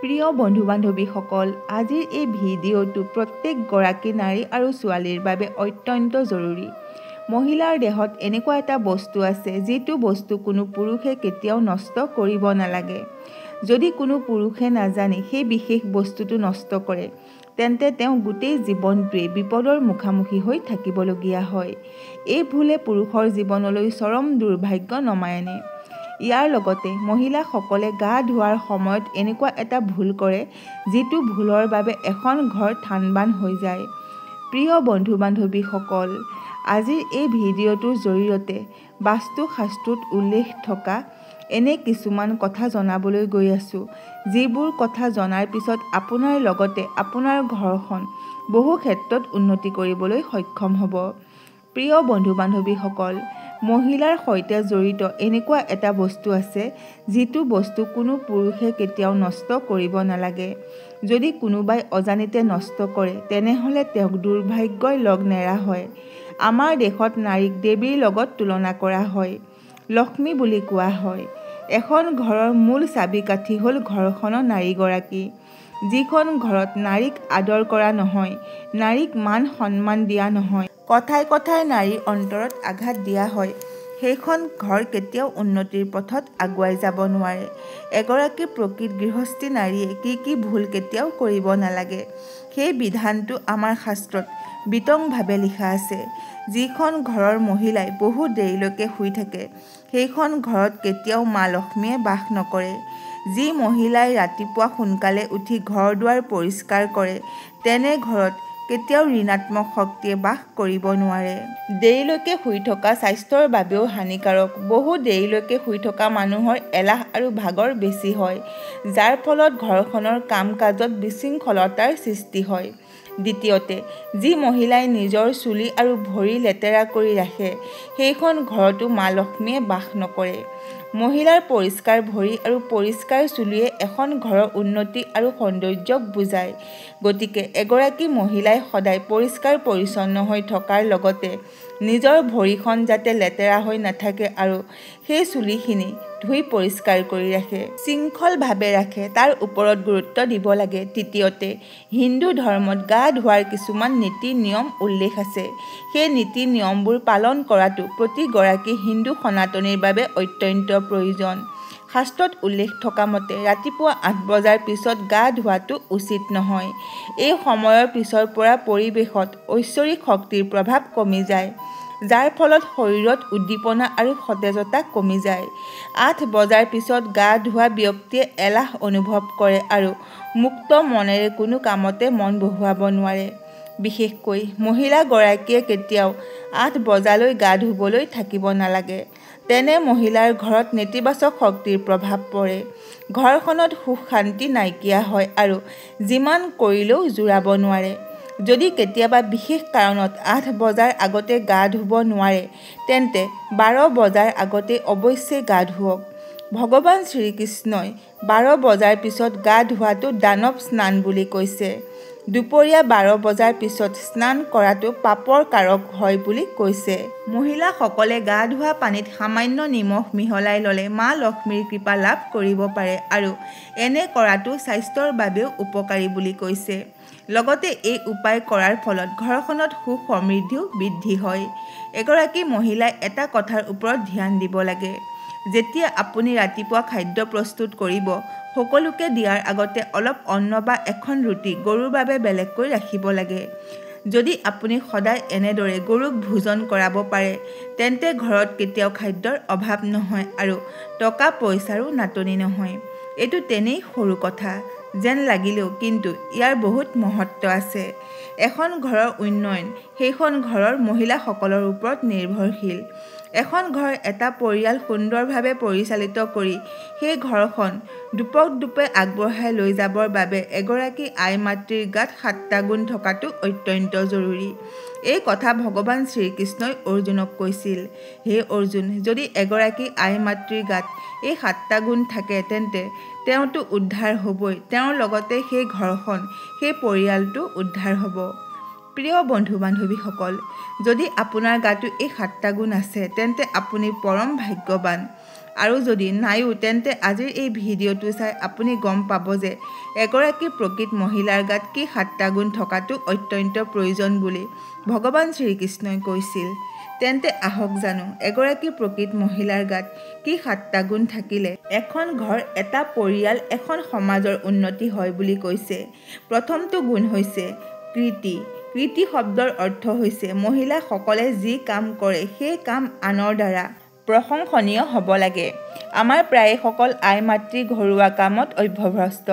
প্ৰিয় বন্ধু বান্ধৱীসকল, আজিৰ এই ভিডিঅ'টো প্ৰত্যেকগৰাকী নাৰী আৰু ছোৱালীৰ বাবে অত্যন্ত জৰুৰী। মহিলাৰ দেহত এনেকুৱা এটা বস্তু আছে যিটো বস্তু কোনো পুৰুষে কেতিয়াও নষ্ট কৰিব নালাগে। যদি কোনো পুৰুষে নাজানি সেই বিশেষ বস্তুটো নষ্ট কৰে, তেন্তে তেওঁ গোটেই জীৱনটোৱে বিপদৰ মুখামুখি হৈ থাকিবলগীয়া হয়। এই ভুলে পুৰুষৰ জীৱনলৈ চৰম দুৰ্ভাগ্য নমাই আনে। ইয়াৰ লগতে মহিলাসকলে গা ধোৱাৰ সময়ত এনেকুৱা এটা ভুল কৰে যিটো ভুলৰ বাবে এখন ঘৰ থানবান হৈ যায়। প্ৰিয় বন্ধু বান্ধৱীসকল, আজিৰ এই ভিডিঅ'টোৰ জৰিয়তে বাস্তু শাস্ত্ৰত উল্লেখ থকা এনে কিছুমান কথা জনাবলৈ গৈ আছোঁ, যিবোৰ কথা জনাৰ পিছত আপোনাৰ লগতে আপোনাৰ ঘৰখন বহু ক্ষেত্ৰত উন্নতি কৰিবলৈ সক্ষম হ'ব। প্ৰিয় বন্ধু বান্ধৱীসকল, মহিলাৰ সৈতে জড়িত এনেকুৱা এটা বস্তু আছে যিটো বস্তু কোনো পুৰুষে কেতিয়াও নষ্ট কৰিব নালাগে। যদি কোনোবাই অজানিতে নষ্ট কৰে, তেনেহ'লে তেওঁক দুৰ্ভাগ্যই লগ নেৰা হয়। আমাৰ দেশত নাৰীক দেৱীৰ লগত তুলনা কৰা হয়, লক্ষ্মী বুলি কোৱা হয়। এখন ঘৰৰ মূল চাবিকাঠি হ'ল ঘৰখনৰ নাৰীগৰাকী। যিখন ঘৰত নাৰীক আদৰ কৰা নহয়, নাৰীক মান সন্মান দিয়া নহয়, কথাই কথাই নাৰীৰ অন্তৰত আঘাত দিয়া হয়, সেইখন ঘৰ কেতিয়াও উন্নতিৰ পথত আগুৱাই যাব নোৱাৰে। এগৰাকী প্ৰকৃত গৃহস্থী নাৰীয়ে কি কি ভুল কেতিয়াও কৰিব নালাগে, সেই বিধানটো আমাৰ শাস্ত্ৰত বিতংভাৱে লিখা আছে। যিখন ঘৰৰ মহিলাই বহু দেৰিলৈকে শুই থাকে, সেইখন ঘৰত কেতিয়াও মা লক্ষ্মীয়ে বাস নকৰে। যি মহিলাই ৰাতিপুৱা সোনকালে উঠি ঘৰ দুৱাৰ পৰিষ্কাৰ কৰে, তেনে ঘৰত কেতিয়াও ঋণাত্মক শক্তিয়ে বাস কৰিব নোৱাৰে। দেৰিলৈকে শুই থকা স্বাস্থ্যৰ বাবেও হানিকাৰক। বহু দেৰিলৈকে শুই থকা মানুহৰ এলাহ আৰু ভাগৰ বেছি হয়, যাৰ ফলত ঘৰখনৰ কাম-কাজত বিশৃংখলতাৰ সৃষ্টি হয়। দ্বিতীয়তে, যি মহিলাই নিজৰ চুলি আৰু ভৰি লেতেৰা কৰি ৰাখে, সেইখন ঘৰতো মা লক্ষ্মীয়ে বাস নকৰে। মহিলাৰ পৰিষ্কাৰ ভৰি আৰু পৰিষ্কাৰ চুলিয়ে এখন ঘৰৰ উন্নতি আৰু সৌন্দৰ্যক বুজায়। গতিকে এগৰাকী মহিলাই সদায় পৰিষ্কাৰ পৰিচ্ছন্ন হৈ থকাৰ লগতে নিজৰ ভৰিখন যাতে লেতেৰা হৈ নাথাকে আৰু সেই চুলিখিনি ধুই পৰিষ্কাৰ কৰি ৰাখে, শৃংখলভাৱে ৰাখে, তাৰ ওপৰত গুৰুত্ব দিব লাগে। তৃতীয়তে, হিন্দু ধৰ্মত গা ধোৱাৰ কিছুমান নীতি নিয়ম উল্লেখ আছে। সেই নীতি নিয়মবোৰ পালন কৰাটো প্ৰতিগৰাকী হিন্দু সনাতনীৰ বাবে অত্যন্ত প্ৰয়োজন। শাস্ত্ৰত উল্লেখ থকা মতে ৰাতিপুৱা 8 বজাৰ পিছত গা ধোৱাটো উচিত নহয়। এই সময়ৰ পিছৰ পৰা পৰিৱেশত ঐশ্বৰিক শক্তিৰ প্ৰভাৱ কমি যায়, যাৰ ফলত শৰীৰত উদ্দীপনা আৰু সতেজতা কমি যায়। 8 বজাৰ পিছত গা ধোৱা ব্যক্তিয়ে এলাহ অনুভৱ কৰে আৰু মুক্ত মনেৰে কোনো কামতে মন বহুৱাব নোৱাৰে। বিশেষকৈ মহিলাগৰাকীয়ে কেতিয়াও 8 বজালৈ গা ধুবলৈ থাকিব নালাগে। তেনে মহিলাৰ ঘৰত নেতিবাচক শক্তিৰ প্ৰভাৱ পৰে, ঘৰখনত সুখ শান্তি নাইকিয়া হয় আৰু যিমান কৰিলেও জোৰাব নোৱাৰে। যদি কেতিয়াবা বিশেষ কাৰণত 8 বজাৰ আগতে গা ধুব নোৱাৰে, তেন্তে 12 বজাৰ আগতে অৱশ্যেই গা ধুৱক। ভগৱান শ্ৰীকৃষ্ণই 12 বজাৰ পিছত গা ধোৱাটো দানৱ স্নান বুলি কৈছে। দুপৰীয়া 12 বজাৰ পিছত স্নান কৰাটো পাপৰ কাৰক হয় বুলি কৈছে। মহিলাসকলে গা ধোৱা পানীত সামান্য নিমখ মিহলাই ল'লে মা লক্ষ্মীৰ কৃপা লাভ কৰিব পাৰে আৰু এনে কৰাটো স্বাস্থ্যৰ বাবেও উপকাৰী বুলি কৈছে। লগতে এই উপায় কৰাৰ ফলত ঘৰখনত সুখ সমৃদ্ধিও বৃদ্ধি হয়। এগৰাকী মহিলাই এটা কথাৰ ওপৰত ধ্যান দিব লাগে। যেতিয়া আপুনি ৰাতিপুৱা খাদ্য প্ৰস্তুত কৰিব, সকলোকে দিয়াৰ আগতে অলপ অন্ন বা এখন ৰুটি গৰুৰ বাবে বেলেগকৈ ৰাখিব লাগে। যদি আপুনি সদায় এনেদৰে গৰুক ভোজন কৰাব পাৰে, তেন্তে ঘৰত কেতিয়াও খাদ্যৰ অভাৱ নহয় আৰু টকা পইচাৰো নাটনি নহয়। এইটো তেনেই সৰু কথা যেন লাগিলেও কিন্তু ইয়াৰ বহুত মহত্ব আছে। এখন ঘৰৰ উন্নয়ন সেইখন ঘৰৰ মহিলাসকলৰ ওপৰত নিৰ্ভৰশীল। এখন ঘৰ এটা পৰিয়াল সুন্দৰভাৱে পৰিচালিত কৰি সেই ঘৰখন দোপতদোপে আগবঢ়াই লৈ যাবৰ বাবে এগৰাকী আই মাতৃৰ গাত 7টা গুণ থকাটো অত্যন্ত জৰুৰী। এই কথা ভগৱান শ্ৰীকৃষ্ণই অৰ্জুনক কৈছিল। হে অৰ্জুন, যদি এগৰাকী আই মাতৃৰ গাত এই 7টা গুণ থাকে, তেন্তে তেওঁতো উদ্ধাৰ হ'বই, তেওঁৰ লগতে সেই ঘৰখন, সেই পৰিয়ালটো উদ্ধাৰ হ'ব। প্ৰিয় বন্ধু বান্ধৱীসকল, যদি আপোনাৰ গাতো এই 7টা গুণ আছে, তেন্তে আপুনি পৰম ভাগ্যৱান। আৰু যদি নাইও তেন্তে আজিৰ এই ভিডিঅ'টো চাই আপুনি গম পাব যে এগৰাকী প্ৰকৃত মহিলাৰ গাত কি 7টা গুণ থকাটো অত্যন্ত প্ৰয়োজন বুলি ভগৱান শ্ৰীকৃষ্ণই কৈছিল। তেন্তে আহক জানো এগৰাকী প্ৰকৃত মহিলাৰ গাত কি 7টা গুণ থাকিলে এখন ঘৰ, এটা পৰিয়াল, এখন সমাজৰ উন্নতি হয় বুলি কৈছে। প্ৰথমটো গুণ হৈছে কীৰ্তি। কীৰ্তি শব্দৰ অৰ্থ হৈছে মহিলাসকলে যি কাম কৰে সেই কাম আনৰ দ্বাৰা প্ৰশংসনীয় হ'ব লাগে। আমাৰ প্ৰায়সকল আই মাতৃ ঘৰুৱা কামত অভ্যস্ত।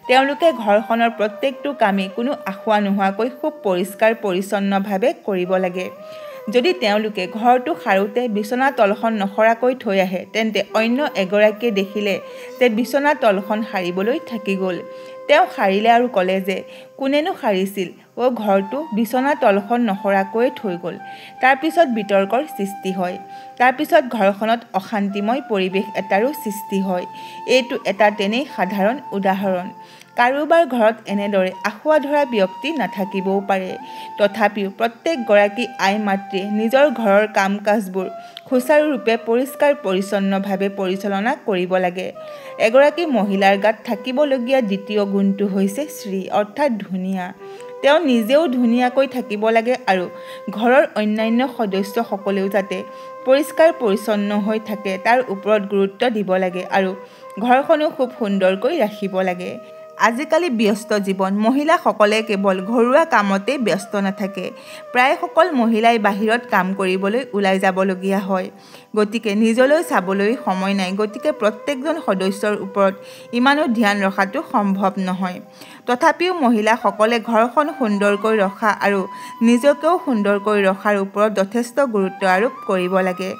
তেওঁলোকে ঘৰখনৰ প্ৰত্যেকটো কামেই কোনো আখুৱা নোহোৱাকৈ খুব পৰিষ্কাৰ পৰিচ্ছন্নভাৱে কৰিব লাগে। যদি তেওঁলোকে ঘৰটো সাৰোঁতে বিচনা তলখন নসৰাকৈ থৈ আহে তেন্তে অন্য এগৰাকীয়ে দেখিলে যে বিচনা তলখন সাৰিবলৈ থাকি গ'ল। তেওঁ সাৰিলে আৰু ক'লে যে কোনেনো সাৰিছিল ঘৰটো বিচনা তলখন নসৰাকৈয়ে থৈ গ'ল। তাৰপিছত বিতৰ্কৰ সৃষ্টি হয়। তাৰপিছত ঘৰখনত অশান্তিময় পৰিৱেশ এটাৰো সৃষ্টি হয়। এইটো এটা তেনেই সাধাৰণ উদাহৰণ। কাৰোবাৰ ঘৰত এনেদৰে আখুৱা ধৰা ব্যক্তি নাথাকিবও পাৰে। তথাপিও প্ৰত্যেকগৰাকী আই মাতৃয়ে নিজৰ ঘৰৰ কাম কাজবোৰ সুচাৰুৰূপে পৰিষ্কাৰ পৰিচ্ছন্নভাৱে পৰিচালনা কৰিব লাগে। এগৰাকী মহিলাৰ গাত থাকিবলগীয়া দ্বিতীয় গুণটো হৈছে শ্ৰী অৰ্থাৎ ধুনীয়া। তেওঁ নিজেও ধুনীয়াকৈ থাকিব লাগে আৰু ঘৰৰ অন্যান্য সদস্যসকলেও যাতে পৰিষ্কাৰ পৰিচ্ছন্ন হৈ থাকে তাৰ ওপৰত গুৰুত্ব দিব লাগে আৰু ঘৰখনো খুব সুন্দৰকৈ ৰাখিব লাগে। আজিকালি ব্যস্ত জীৱন, মহিলাসকলে কেৱল ঘৰুৱা কামতেই ব্যস্ত নাথাকে। প্ৰায়সকল মহিলাই বাহিৰত কাম কৰিবলৈ ওলাই যাবলগীয়া হয়। গতিকে নিজলৈ চাবলৈ সময় নাই। গতিকে প্ৰত্যেকজন সদস্যৰ ওপৰত ইমানো ধ্যান ৰখাটো সম্ভৱ নহয়। তথাপিও মহিলাসকলে ঘৰখন সুন্দৰকৈ ৰখা আৰু নিজকেও সুন্দৰকৈ ৰখাৰ ওপৰত যথেষ্ট গুৰুত্ব আৰোপ কৰিব লাগে।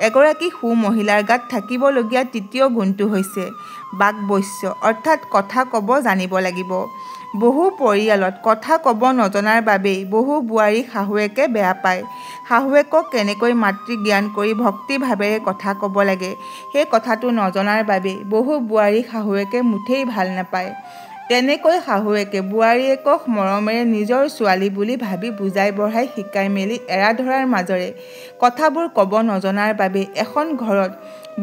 এগৰাকী সু মহিলাৰ গাত থাকিবলগীয়া তৃতীয় গুণটো হৈছে বাকবৈশ্য অৰ্থাৎ কথা ক'ব জানিব লাগিব। বহু পৰিয়ালত কথা ক'ব নজনাৰ বাবেই বহু বোৱাৰী শাহুৱেকে বেয়া পায়। শাহুৱেকক কেনেকৈ মাতৃজ্ঞান কৰি ভক্তিভাৱেৰে কথা ক'ব লাগে সেই কথাটো নজনাৰ বাবেই বহু বোৱাৰী শাহুৱেকে মুঠেই ভাল নাপায়। তেনেকৈ শাহুৱেকে বোৱাৰীয়েকক মৰমেৰে নিজৰ ছোৱালী বুলি ভাবি বুজাই বঢ়াই শিকাই মেলি এৰা ধৰাৰ মাজেৰে কথাবোৰ ক'ব নজনাৰ বাবে এখন ঘৰত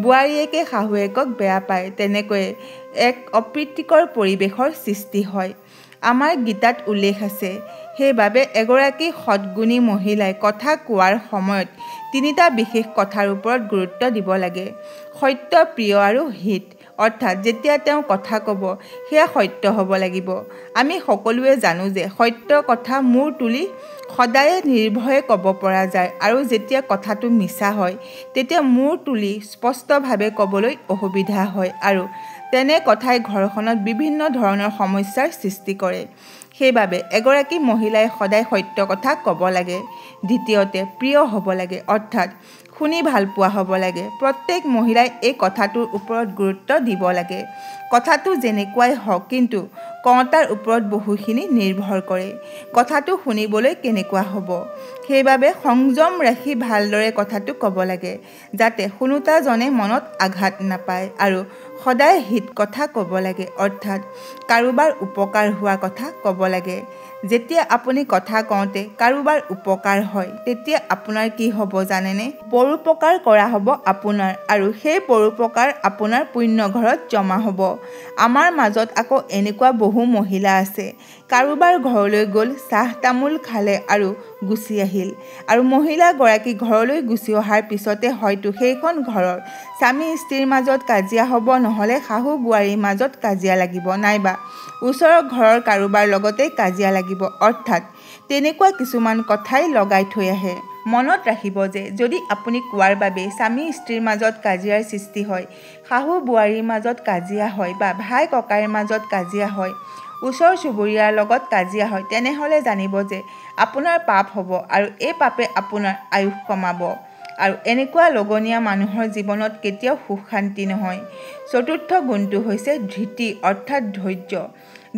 বোৱাৰীয়েকে শাহুৱেকক বেয়া পায়। তেনেকৈয়ে এক অপ্ৰীতিকৰ পৰিৱেশৰ সৃষ্টি হয়। আমাৰ গীতাত উল্লেখ আছে, সেইবাবে এগৰাকী সৎগুণী মহিলাই কথা কোৱাৰ সময়ত 3টা বিশেষ কথাৰ ওপৰত গুৰুত্ব দিব লাগে। সত্য, প্ৰিয় আৰু হিত। অৰ্থাৎ যেতিয়া তেওঁ কথা ক'ব সেয়া সত্য হ'ব লাগিব। আমি সকলোৱে জানো যে সত্য কথা মূৰ তুলি সদায়ে নিৰ্ভয়ে ক'ব পৰা যায় আৰু যেতিয়া কথাটো মিছা হয় তেতিয়া মূৰ তুলি স্পষ্টভাৱে ক'বলৈ অসুবিধা হয় আৰু তেনে কথাই ঘৰখনত বিভিন্ন ধৰণৰ সমস্যাৰ সৃষ্টি কৰে। সেইবাবে এগৰাকী মহিলাই সদায় সত্য কথা ক'ব লাগে। দ্বিতীয়তে প্ৰিয় হ'ব লাগে অৰ্থাৎ শুনি ভাল পোৱা হ'ব লাগে। প্ৰত্যেক মহিলাই এই কথাটোৰ ওপৰত গুৰুত্ব দিব লাগে। কথাটো যেনেকুৱাই হওক কিন্তু কওঁতাৰ ওপৰত বহুখিনি নিৰ্ভৰ কৰে। কথাটো শুনিবলৈ কেনেকুৱা হ'ব। সেইবাবে সংযম ৰাখি ভালদৰে কথাটো ক'ব লাগে যাতে শুনোতাজনে মনত আঘাত নাপায় আৰু সদায় হিত কথা ক'ব লাগে অৰ্থাৎ কাৰোবাৰ উপকাৰ হোৱা কথা ক'ব লাগে। যেতিয়া আপুনি কথা কওঁতে কাৰোবাৰ উপকাৰ হয় তেতিয়া আপোনাৰ কি হ'ব জানেনে? পৰোপকাৰ কৰা হ'ব আপোনাৰ আৰু সেই পৰোপকাৰ আপোনাৰ পুণ্য ঘৰত জমা হ'ব। আমাৰ মাজত আকৌ এনেকুৱা বহু মহিলা আছে, কাৰোবাৰ ঘৰলৈ গ'ল, চাহ তামোল খালে আৰু গুচি আহিল আৰু মহিলাগৰাকী ঘৰলৈ গুচি অহাৰ পিছতে হয়তো সেইখন ঘৰৰ স্বামী স্ত্ৰীৰ মাজত কাজিয়া হ'ব, নহ'লে শাহু বোৱাৰীৰ মাজত কাজিয়া লাগিব, নাইবা ওচৰৰ ঘৰৰ কাৰোবাৰ লগতে কাজিয়া লাগিব। অৰ্থাৎ তেনেকুৱা কিছুমান কথাই লগাই থৈ আহে। মনত ৰাখিব যে যদি আপুনি কোৱাৰ বাবে স্বামী স্ত্ৰীৰ মাজত কাজিয়াৰ সৃষ্টি হয়, শাহু বোৱাৰীৰ মাজত কাজিয়া হয় বা ভাই ককাইৰ মাজত কাজিয়া হয়, ওচৰ চুবুৰীয়াৰ লগত কাজিয়া হয়, তেনেহ'লে জানিব যে আপোনাৰ পাপ হ'ব আৰু এই পাপে আপোনাৰ আয়ুস কমাব আৰু এনেকুৱা লগনীয়া মানুহৰ জীৱনত কেতিয়াও সুখ শান্তি নহয়। চতুৰ্থ গুণটো হৈছে ধৃতি অৰ্থাৎ ধৈৰ্য।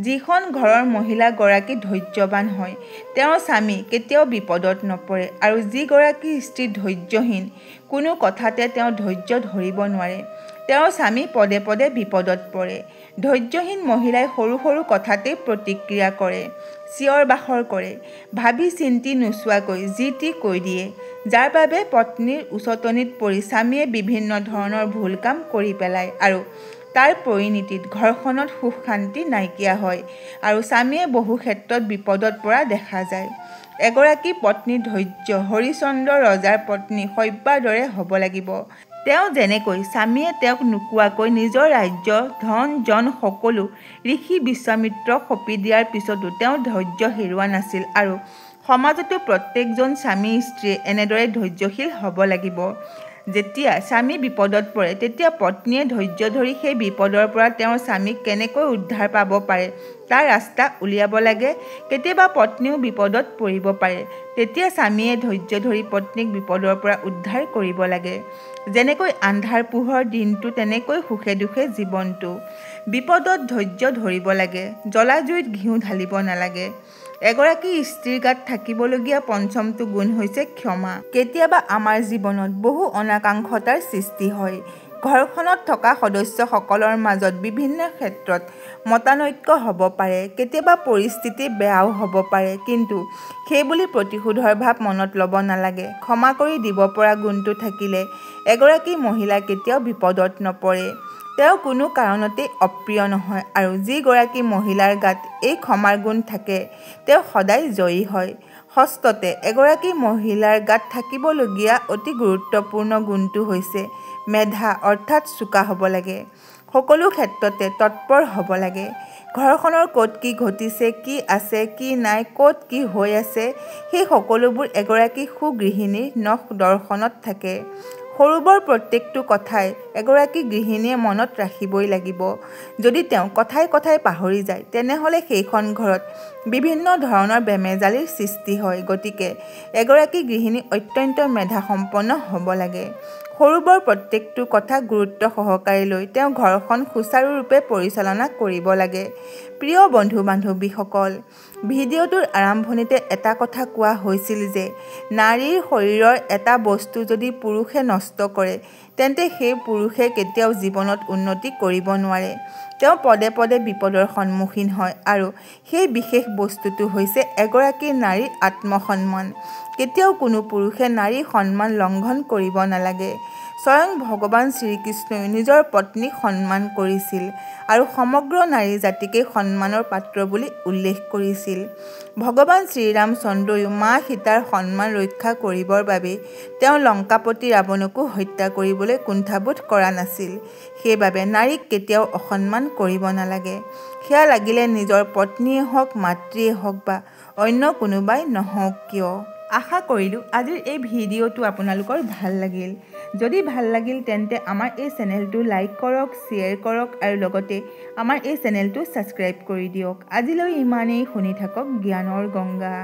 যিখন ঘৰৰ মহিলাগৰাকী ধৈৰ্যৱান হয় তেওঁৰ স্বামী কেতিয়াও বিপদত নপৰে আৰু যিগৰাকী স্ত্ৰী ধৈৰ্যহীন কোনো কথাতে তেওঁ ধৈৰ্য ধৰিব নোৱাৰে তেওঁৰ স্বামী পদে পদে বিপদত পৰে। ধৈৰ্যহীন মহিলাই সৰু সৰু কথাতেই প্ৰতিক্ৰিয়া কৰে, চিঞৰ বাখৰ কৰে, ভাবি চিন্তি নোচোৱাকৈ যি টি কৈ দিয়ে, যাৰ বাবে পত্নীৰ উচতনিত পৰি স্বামীয়ে বিভিন্ন ধৰণৰ ভুল কাম কৰি পেলায় আৰু তাৰ পৰিণতিত ঘৰখনত সুখ শান্তি নাইকিয়া হয় আৰু স্বামীয়ে বহু ক্ষেত্ৰত বিপদত পৰা দেখা যায়। এগৰাকী পত্নীৰ ধৈৰ্য হৰিশ্চন্দ্ৰ ৰজাৰ পত্নী সভ্যাৰ দৰে হ'ব লাগিব। তেওঁ যেনেকৈ স্বামীয়ে তেওঁক নোকোৱাকৈ নিজৰ ৰাজ্য ধন জন সকলো ঋষি বিশ্বামিত্ৰক সঁপি দিয়াৰ পিছতো তেওঁ ধৈৰ্য হেৰুওৱা নাছিল আৰু সমাজতো প্ৰত্যেকজন স্বামী স্ত্ৰীয়ে এনেদৰে ধৈৰ্যশীল হ'ব লাগিব। যেতিয়া স্বামী বিপদত পৰে তেতিয়া পত্নীয়ে ধৈৰ্য ধৰি সেই বিপদৰ পৰা তেওঁৰ স্বামীক কেনেকৈ উদ্ধাৰ পাব পাৰে তাৰ ৰাস্তা উলিয়াব লাগে। কেতিয়াবা পত্নীও বিপদত পৰিব পাৰে, তেতিয়া স্বামীয়ে ধৈৰ্য ধৰি পত্নীক বিপদৰ পৰা উদ্ধাৰ কৰিব লাগে। যেনেকৈ আন্ধাৰ পোহৰ দিনটো তেনেকৈ সুখে দুখে জীৱনটো। বিপদত ধৈৰ্য ধৰিব লাগে, জ্বলা জুইত ঘিউ ঢালিব নালাগে। এগৰাকী স্ত্ৰীৰ গাত থাকিবলগীয়া পঞ্চমটো গুণ হৈছে ক্ষমা। কেতিয়াবা আমাৰ জীৱনত বহু অনাকাংক্ষতাৰ সৃষ্টি হয়। ঘৰখনত থকা সদস্যসকলৰ মাজত বিভিন্ন ক্ষেত্ৰত মতানৈক্য হ'ব পাৰে, কেতিয়াবা পৰিস্থিতি বেয়াও হ'ব পাৰে, কিন্তু সেইবুলি প্ৰতিশোধৰ ভাৱ মনত ল'ব নালাগে। ক্ষমা কৰি দিব পৰা গুণটো থাকিলে এগৰাকী মহিলা কেতিয়াও বিপদত নপৰে। তেওঁ কোনো কাৰণতেই অপ্ৰিয় নহয় আৰু যিগৰাকী মহিলাৰ গাত এই ক্ষমাৰ গুণ থাকে তেওঁ সদায় জয়ী হয়। ষষ্ঠতে, এগৰাকী মহিলাৰ গাত থাকিবলগীয়া অতি গুৰুত্বপূৰ্ণ গুণটো হৈছে মেধা, অৰ্থাৎ চোকা হ'ব লাগে। সকলো ক্ষেত্ৰতে তৎপৰ হ'ব লাগে। ঘৰখনৰ ক'ত কি ঘটিছে, কি আছে কি নাই, ক'ত কি হৈ আছে, সেই সকলোবোৰ এগৰাকী সুগৃহিণীৰ নখ দৰ্শনত থাকে। সৰু বৰ প্ৰত্যেকটো কথাই এগৰাকী গৃহিণীয়ে মনত ৰাখিবই লাগিব। যদি তেওঁ কথাই কথাই পাহৰি যায় তেনেহ'লে সেইখন ঘৰত বিভিন্ন ধৰণৰ বেমেজালিৰ সৃষ্টি হয়। গতিকে এগৰাকী গৃহিণী অত্যন্ত মেধাসম্পন্ন হ'ব লাগে। সৰু বৰ প্ৰত্যেকটো কথা গুৰুত্ব সহকাৰে লৈ তেওঁ ঘৰখন সুচাৰুৰূপে পৰিচালনা কৰিব লাগে। প্ৰিয় বন্ধু বান্ধৱীসকল, ভিডিঅ'টোৰ আৰম্ভণিতে এটা কথা কোৱা হৈছিল যে নাৰীৰ শৰীৰৰ এটা বস্তু যদি পুৰুষে নষ্ট কৰে তেন্তে সেই পুৰুষে কেতিয়াও জীৱনত উন্নতি কৰিব নোৱাৰে। তেওঁ পদে পদে বিপদৰ সন্মুখীন হয় আৰু সেই বিশেষ বস্তুটো হৈছে এগৰাকী নাৰীৰ আত্মসন্মান। কেতিয়াও কোনো পুৰুষে নাৰীৰ সন্মান লংঘন কৰিব নালাগে। স্বয়ং ভগৱান শ্ৰীকৃষ্ণই নিজৰ পত্নীক সন্মান কৰিছিল আৰু সমগ্ৰ নাৰী জাতিকে সন্মানৰ পাত্ৰ বুলি উল্লেখ কৰিছিল। ভগৱান শ্ৰীৰামচন্দ্ৰয়ো মা সীতাৰ সন্মান ৰক্ষা কৰিবৰ বাবে তেওঁ লংকাপতি ৰাৱণকো হত্যা কৰিবলৈ কুণ্ঠাবোধ কৰা নাছিল। সেইবাবে নাৰীক কেতিয়াও অসন্মান কৰিব নালাগে। সেয়া লাগিলে নিজৰ পত্নীয়ে হওক, মাতৃয়ে হওক বা অন্য কোনোবাই নহওক কিয়। আশা কৰিলোঁ আজিৰ এই ভিডিঅ'টো আপোনালোকৰ ভাল লাগিল। যদি ভাল লাগিল তেন্তে আমাৰ এই চেনেলটো লাইক কৰক, শ্বেয়াৰ কৰক আৰু লগতে আমাৰ এই চেনেলটো ছাবস্ক্ৰাইব কৰি দিয়ক। আজিলৈ ইমানেই। শুনি থাকক জ্ঞানৰ গংগা।